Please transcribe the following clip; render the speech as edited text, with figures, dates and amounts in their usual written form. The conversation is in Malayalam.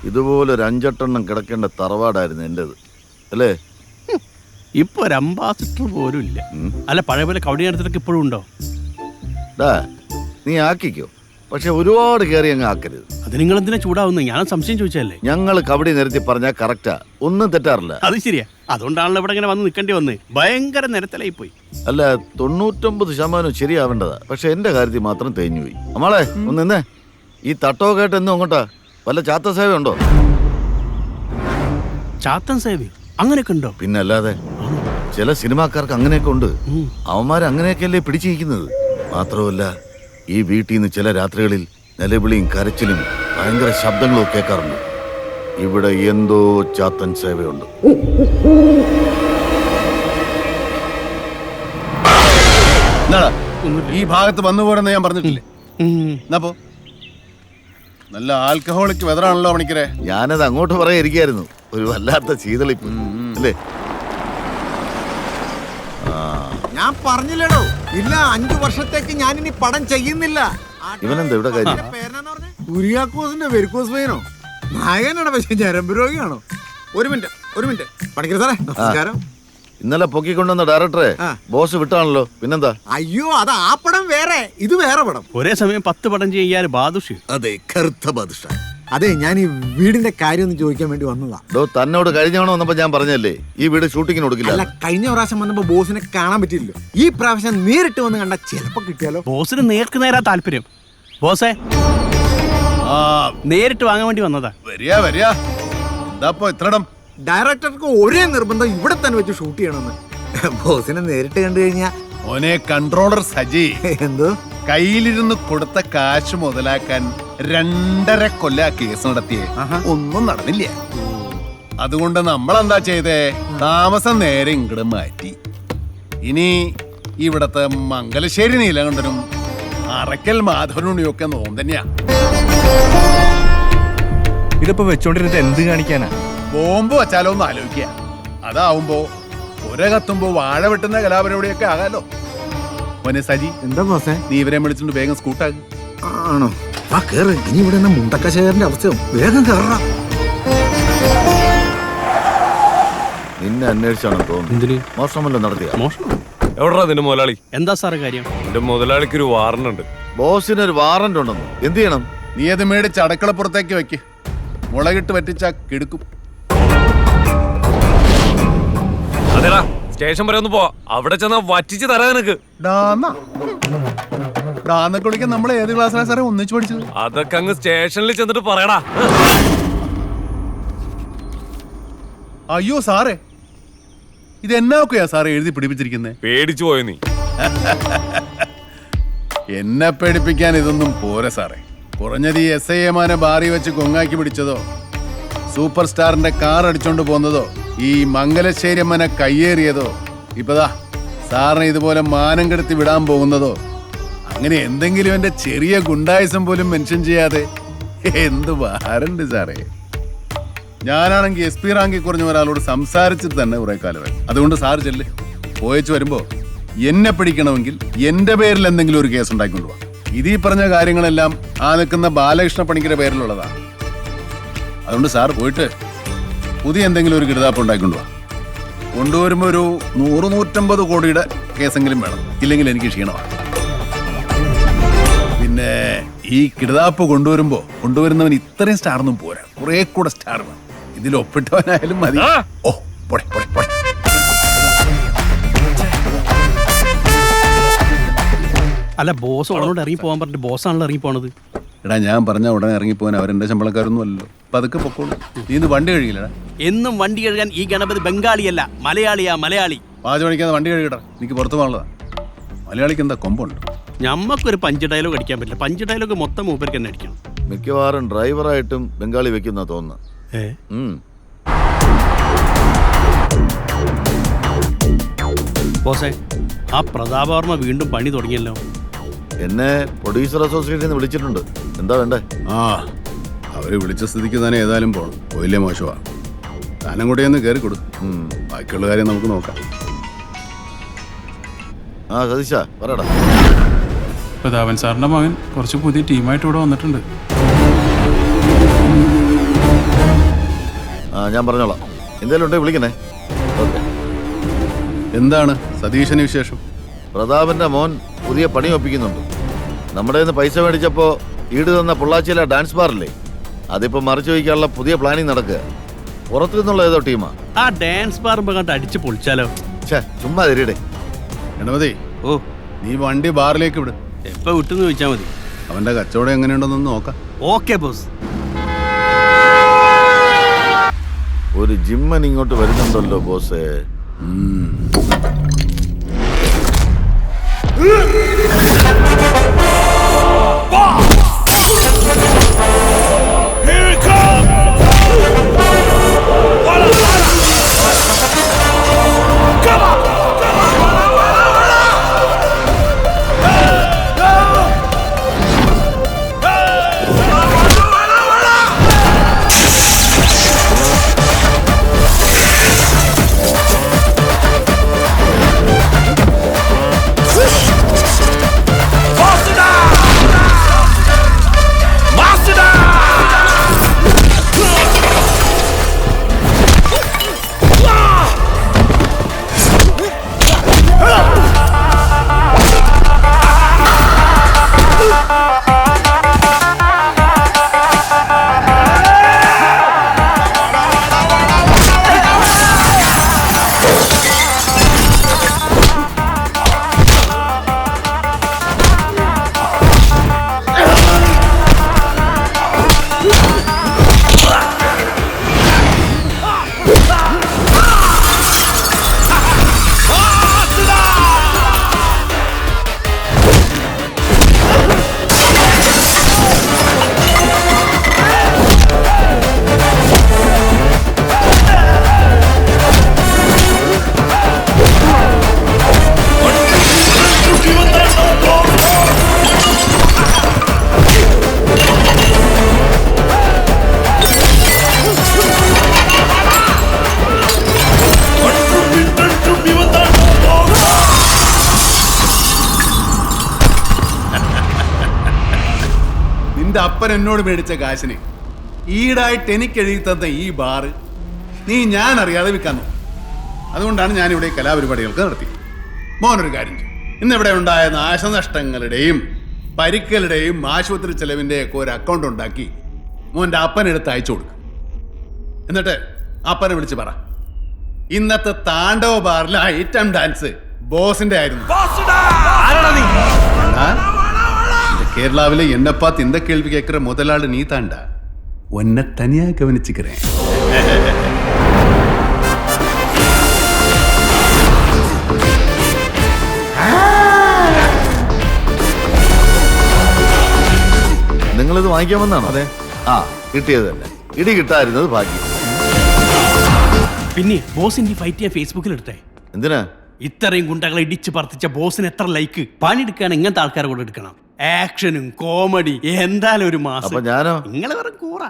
ഇതുപോലൊരു 5-8 കിടക്കേണ്ട തറവാടായിരുന്നു എൻ്റെത് അല്ലേ? ഇപ്പൊ ഒരു അംബാസിഡർ പോലും ഇല്ല. അല്ല പഴയ പോലെ കവടി നടത്തിട്ടൊക്കെ ഇപ്പോഴും ഉണ്ടോ? ഡാ നീ ആക്കിക്കോ, പക്ഷെ ഒരുപാട് കയറി അങ്ങ് ആക്കരുത്. അത് നിങ്ങൾ എന്തിനാ ചൂടാവുന്നത്? ഞാൻ സംശയം ചോദിച്ചല്ലേ. ഞങ്ങൾ കബഡി നിരത്തി പറഞ്ഞാൽ കറക്റ്റാ, ഒന്നും തെറ്റാറില്ല. അത് ശരിയാ, അതുകൊണ്ടാണല്ലോ ഇവിടെ ഇങ്ങനെ വന്ന് നിൽക്കേണ്ടി വന്ന്. ഭയങ്കര നിരത്തലായി പോയി. അല്ല 99% ശരിയാവേണ്ടതാ, പക്ഷെ എന്റെ കാര്യത്തിൽ മാത്രം തേഞ്ഞുപോയി. അമ്മളെ ഒന്ന് നിന്നേ. ഈ തട്ടോ കേട്ട് എന്നും അങ്ങോട്ടാ വല്ല ചാത്ത സേവ ഉണ്ടോ? ചാത്തൻ സേവ അങ്ങനെയൊക്കെ ഉണ്ടോ? പിന്നെ അല്ലാതെ ചില സിനിമാക്കാർക്ക് അങ്ങനെയൊക്കെ ഉണ്ട്. അവന്മാർ അങ്ങനെയൊക്കെയല്ലേ പിടിച്ചിരിക്കുന്നത്. മാത്രമല്ല ഈ വീട്ടിൽ നിന്ന് ചില രാത്രികളിൽ നിലവിളിയും കരച്ചിലും ഭയങ്കര ശബ്ദങ്ങളും കേൾക്കാറുണ്ട്. ഇവിടെ എന്തോ ചാത്തൻ സേവയുണ്ട്. ഈ ഭാഗത്ത് വന്നു പോരെന്ന് ഞാൻ പറഞ്ഞിട്ടില്ലേ? എന്നാ നല്ല ആൽക്കഹോളിക് വെതറാണല്ലോ പണിക്കരെ. ഞാനത് അങ്ങോട്ട് പറയാതിരിക്കായിരുന്നു, ഒരു വല്ലാത്ത ശീതളിപ്പ് അല്ലേ? ഞാൻ പറഞ്ഞില്ലടോ, ഇല്ല 5 വർഷത്തേക്ക് ഞാൻ ഇനി പടം ചെയ്യുന്നില്ല. ഇവനെന്താ ഇവിടെ കാര്യം? കുര്യാക്കോസിന്റെ വെരിക്കോസ് വെയിനോ നായകനാണ്, പക്ഷെ ഞരമ്പ് രോഗിയാണോ? ഒരു മിനിറ്റ് പണിക്കര സാറേ, നമസ്കാരം. ഇന്നലെ പൊക്കിക്കൊണ്ടുവന്ന ഡയറക്ടറെ ബോസ് വിട്ടാണല്ലോ, പിന്നെന്താ? അയ്യോ, അത് ആ പടം വേറെ, ഇത് വേറെ പടം. ഒരേ സമയം 10 പടം ചെയ്യാൻ ബാദുഷ്. അതെ, കറുത്ത ബാദുഷ. അതെ, ഞാൻ ഈ വീടിന്റെ കാര്യം ഒന്ന് ചോദിക്കാൻ വേണ്ടി വന്നതാ. തന്നോട് കഴിഞ്ഞവണോ വന്നപ്പോ ഞാൻ പറഞ്ഞല്ലേ ഈ വീട് ഷൂട്ടിങ്ങിന് കൊടുക്കില്ല. അല്ല, കഴിഞ്ഞ പ്രാവശ്യം വന്നപ്പോ ബോസിനെ കാണാൻ പറ്റില്ലല്ലോ. ഈ പ്രാവശ്യം നേരിട്ട് വന്ന് കണ്ടാ ചിലപ്പോ കിട്ടിയാലോ. ബോസിന് നേർക്ക് നേരാ താല്പര്യം. ബോസേ നേരിട്ട് വാങ്ങാൻ വേണ്ടി വന്നതാ. ഡയറക്ടർക്ക് ഒരേ നിർബന്ധം ഇവിടെ തന്നെ വെച്ച് ഷൂട്ട് ചെയ്യണമെന്ന്. ബോസിനെ നേരിട്ട് കണ്ടു കഴിഞ്ഞാ ഓനെ കൺട്രോളർ സജി എന്തോ കയ്യിലിരുന്ന് കൊടുത്ത കാശ് മുതലാക്കാൻ 2.5 കൊല്ല കേസ് നടത്തിയേ, ഒന്നും നടന്നില്ല. അതുകൊണ്ട് നമ്മളെന്താ ചെയ്തേ, താമസം നേരെ ഇങ്ങോട്ട് മാറ്റി. ഇനി ഇവിടത്തെ മംഗലശ്ശേരി നീലകണ്ഠനും അറക്കൽ മാധവനുണിയും ഒക്കെ നോം തന്നെയാ. ഇതിപ്പോ വെച്ചോണ്ടിരുന്നിട്ട് എന്ത് കാണിക്കാനാ? ബോംബ് വച്ചാലോ ഒന്ന് ആലോചിക്കുക. അതാവുമ്പോ കത്തുമ്പോ വാഴ വെട്ടുന്ന കലാപരിപാടിയൊക്കെ ആകാലോ. മോനെ സജി, എന്താ ബോസേ? നീ ഇവരെ വിളിച്ചിട്ട് വേഗം സ്കൂട്ടാകും. ആണോ? ആ കേറ്. ഇനി ഇവിടെ മുണ്ടക്ക ശേഖരന്റെ അവസ്ഥയോ, വേഗം കേറാം. നിന്നെ അന്വേഷിച്ചാണോ തോന്നുന്നു? മോഷണമല്ലോ നടത്തിയ? മോഷണം? എവിടാ നിന്റെ മുതലാളി? എന്താ സാറ് കാര്യം? എന്റെ മുതലാളിക്ക് ഒരു വാറണ്ട് ഉണ്ട്. ബോസിനൊരു വാറന്റ് ഉണ്ടെന്ന്. എന്ത് ചെയ്യണം? നീ അത് മേടിച്ച് അടുക്കളപ്പുറത്തേക്ക് വെക്ക്. മുളകിട്ട് വറ്റിച്ചാ കിടക്കും. അതെടാ, സ്റ്റേഷൻ വരെ ഒന്ന് പോവാ. അവിടെ ചെന്നാ വറ്റിച്ച് തരാ നിനക്ക്. ഡാന്നൊക്കെ വിളിക്കാൻ നമ്മൾ ഏത് ക്ലാസ്സിലാണ് സാറേ ഒന്നിച്ചു പഠിച്ചത്? അതൊക്കെ അങ്ങ് സ്റ്റേഷനിൽ ചെന്നിട്ട് പറയടാ. അയ്യോ സാറേ, ഇത് എന്നൊക്കെയാ സാറേ എഴുതി പിടിപ്പിച്ചിരിക്കുന്നേ? പേടിച്ചു പോയ നീ. എന്നെ പേടിപ്പിക്കാൻ ഇതൊന്നും പോരെ സാറേ. കുറഞ്ഞത് ഈ SIA ബാറി വെച്ച് കൊങ്ങാക്കി പിടിച്ചതോ, സൂപ്പർ സ്റ്റാറിന്റെ കാർ അടിച്ചോണ്ട് പോകുന്നതോ, ഈ മംഗലശ്ശേരി അമ്മനെ കയ്യേറിയതോ, ഇപ്പതാ സാറിനെ ഇതുപോലെ മാനം കെടുത്തി വിടാൻ പോകുന്നതോ, അങ്ങനെ എന്തെങ്കിലും എന്റെ ചെറിയ ഗുണ്ടായുസം പോലും മെൻഷൻ ചെയ്യാതെ എന്ത് ഭാരണ്ട് സാറേ. ഞാനാണെങ്കിൽ SP റാങ്കിൽ കുറഞ്ഞ ഒരാളോട് സംസാരിച്ചിട്ട് തന്നെ കുറെ കാലമായി. അതുകൊണ്ട് സാർ ചെല്ല്, പോയച്ചു വരുമ്പോ എന്നെ പിടിക്കണമെങ്കിൽ എന്റെ പേരിൽ എന്തെങ്കിലും ഒരു കേസ് ഉണ്ടാക്കിക്കൊണ്ടു പോവാ. ഇതീ പറഞ്ഞ കാര്യങ്ങളെല്ലാം ആ നിൽക്കുന്ന ബാലകൃഷ്ണ പണിക്കരുടെ പേരിലുള്ളതാണ്. അതുകൊണ്ട് സാർ പോയിട്ട് പുതിയ എന്തെങ്കിലും ഒരു കിടുതാപ്പ് ഉണ്ടാക്കിക്കൊണ്ടു പോവാ. കൊണ്ടുവരുമ്പോ ഒരു 100-150 കോടിയുടെ കേസെങ്കിലും വേണം, ഇല്ലെങ്കിൽ എനിക്ക് ക്ഷീണമാണ്. പിന്നെ ഈ കിടുതാപ്പ് കൊണ്ടുവരുന്നവൻ ഇത്രയും സ്റ്റാറൊന്നും പോരാ, കുറെ കൂടെ സ്റ്റാർ വേണം. ഇതിൽ ഒപ്പിട്ടവനായാലും മതി. ഓ പോടെ പോടെ പോടെ. അല്ല, ബോസ് ഉടനോട് ഇറങ്ങി പോകാൻ പറഞ്ഞിട്ട് ബോസാണല്ലോ ഇറങ്ങി പോണത്. എടാ, ഞാൻ പറഞ്ഞ ഉടനെ ഇറങ്ങിപ്പോകാൻ അവരെന്റെ ശമ്പളക്കാരൊന്നും അല്ലല്ലോ. പതുക്കെ പൊക്കോളൂ. നീ ഇന്ന് വണ്ടി കഴുകില്ലടാ? എന്നും വണ്ടി കഴുകാൻ ഈ ഗണപതി ബംഗാളിയല്ല, മലയാളിയാ. മലയാളി പാചകം പണിക്കാതെ വണ്ടി കഴുകടാ. എനിക്ക് പുറത്തു പോകാനുള്ളതാ. മലയാളിക്ക് എന്താ കൊമ്പുണ്ട്? ഞമ്മക്കൊരു പഞ്ച് ഡയലോഗ് അടിക്കാൻ പറ്റില്ല. പഞ്ച് ഡയലോഗ് മൊത്തം മൂപ്പർക്ക് തന്നെ അടിക്കണം. മിക്കവാറും ഡ്രൈവറായിട്ടും ബംഗാളി വെക്കുന്ന തോന്നുന്നു. ബോസേ, ആ പ്രതാപവർമ്മ വീണ്ടും പണി തുടങ്ങിയല്ലോ. എന്നെ പ്രൊഡ്യൂസർ അസോസിയേഷൻ വിളിച്ചിട്ടുണ്ട്. എന്താ വേണ്ടേ? അവര് വിളിച്ച സ്ഥിതിക്ക് തന്നെ ഏതായാലും പോകണം. പോയില്ലേ മോശമാ. താനം കൂടെ ഒന്ന് കയറി കൊടുക്കും. ബാക്കിയുള്ള കാര്യം നമുക്ക് നോക്കാം. സതീശ പറയടാ. പ്രതാപൻ സാറിന്റെ മകൻ കുറച്ച് പുതിയ ടീമായിട്ട് ഇവിടെ വന്നിട്ടുണ്ട്. ഞാൻ പറഞ്ഞോളാം. എന്തേലും ഉണ്ടെങ്കിൽ വിളിക്കണേ. ഓക്കെ. എന്താണ് സതീശന് വിശേഷം? പ്രതാപന്റെ മോൻ പുതിയ പണി ഒപ്പിക്കുന്നുണ്ട്. നമ്മുടെ നിന്ന് പൈസ മേടിച്ചപ്പോ ഈട് തന്ന പൊള്ളാച്ചിയിലെ ഡാൻസ് ബാറില്ലേ, അതിപ്പോ മറിച്ചു വയ്ക്കാനുള്ള പുതിയ പ്ലാനിങ് നടക്കുക. പുറത്തു നിന്നുള്ള ഏതോ ടീമാ. ആ ഡാൻസ് ബാറുമ്പോ കണ്ട് അടിച്ച് പൊളിച്ചാലോ? ചുമ്മാ തരിയുടെ. ഗണപതി, ഓ, നീ വണ്ടി ബാറിലേക്ക് വിട്. എപ്പോ വിട്ടെന്ന് ചോദിച്ചാ മതി. അവന്റെ കച്ചവടം എങ്ങനെയുണ്ടെന്നൊന്ന് നോക്കാം. Okay boss. ഒരു ജിമ്മൻ ഇങ്ങോട്ട് വരുന്നുണ്ടല്ലോ ബോസേ. നിന്റെ അപ്പൻ എന്നോട് മേടിച്ച കാശിന് ഈടായിട്ട് എനിക്ക് എഴുതി തന്ന ഈ ബാറ് നീ ഞാൻ അറിയാതെ വിൽക്കാൻ നോക്കും. അതുകൊണ്ടാണ് ഞാനിവിടെ കലാപരിപാടികൾക്ക് നടത്തി. മോനൊരു കാര്യം ചെയ്യും. ഇന്നിവിടെ ഉണ്ടായ നാശനഷ്ടങ്ങളുടെയും പരിക്കലുടെയും ആശുപത്രി ചെലവിന്റെ ഒക്കെ ഒരു അക്കൗണ്ട് ഉണ്ടാക്കി മോന്റെ അപ്പനെടുത്ത് അയച്ചു കൊടുക്കും. എന്നിട്ട് അപ്പനെ വിളിച്ച് പറ, ഇന്നത്തെ താണ്ഡവ ബാറിലെ ഐറ്റം ഡാൻസ് ബോസിന്റെ ആയിരുന്നു. കേരളാവിലെ എന്നപ്പാ തിന്ത കേൾവി കേட்கிற முதலாளி நீ தாண்டா. உன்னை தனியா கவனிச்சுக்கிறேன். നിങ്ങളിത് വാങ്ങിക്കാൻ വന്നാണോ? അതെ. കിട്ടിയത് തന്നെ. ഇടി കിട്ടായിരുന്നത് ഭാഗ്യം. പിന്നെ ബോസിന്റെ ഫൈറ്റ് ഞാൻ ഫേസ്ബുക്കിൽ എടുത്തേ. എന്തിനാ? ഇത്രയും ഗുണ്ടകളെ ഇടിച്ച് പറത്തിച്ച ബോസിന് എത്ര ലൈക്ക്. പണിയെടുക്കാൻ ഇങ്ങനത്തെ ആൾക്കാരെ കൂടെ എടുക്കണം. ആക്ഷനും കോമഡി എന്തായാലും ഒരു മാസം. അപ്പൊ ഞാനോ? നിങ്ങളെ വെറും കൂറ.